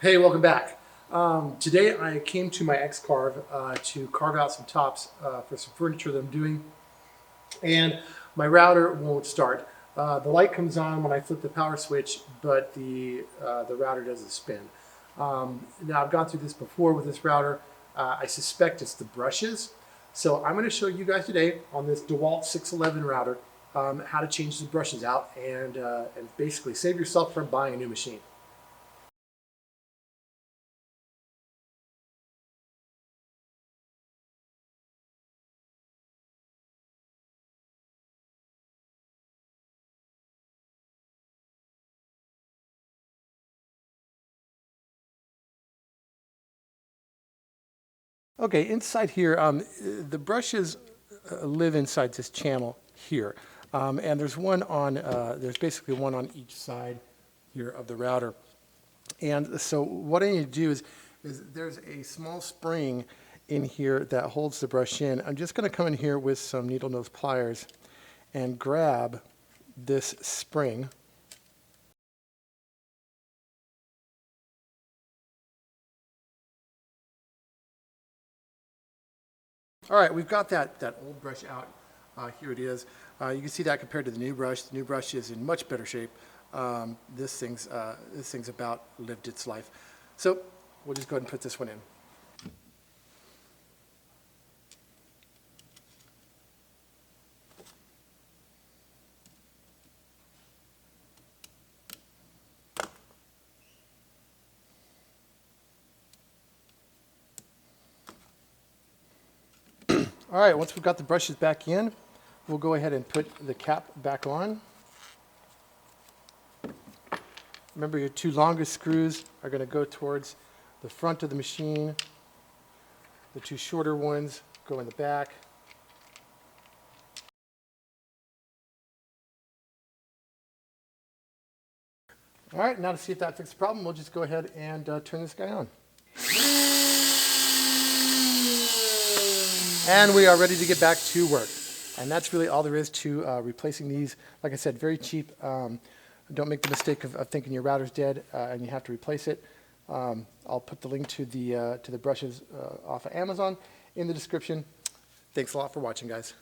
Hey, welcome back. Today I came to my X-Carve to carve out some tops for some furniture that I'm doing, and my router won't start. The light comes on when I flip the power switch, but the router doesn't spin. Now I've gone through this before with this router. I suspect it's the brushes. So I'm going to show you guys today on this Dewalt 611 router how to change the brushes out and basically save yourself from buying a new machine. Okay, inside here, the brushes live inside this channel here. And there's one on, there's basically one on each side here of the router. And so what I need to do is there's a small spring in here that holds the brush in. I'm just going to come in here with some needle nose pliers and grab this spring. All right, we've got that old brush out. Here it is. You can see that compared to the new brush. The new brush is in much better shape. This thing's about lived its life. So we'll just go ahead and put this one in. All right, once we've got the brushes back in, we'll go ahead and put the cap back on. Remember, your two longest screws are going to go towards the front of the machine. The two shorter ones go in the back. All right, now to see if that fixes the problem, we'll just go ahead and turn this guy on. And we are ready to get back to work. And that's really all there is to replacing these. Like I said, very cheap. Don't make the mistake of thinking your router's dead and you have to replace it. I'll put the link to the brushes off of Amazon in the description. Thanks a lot for watching, guys.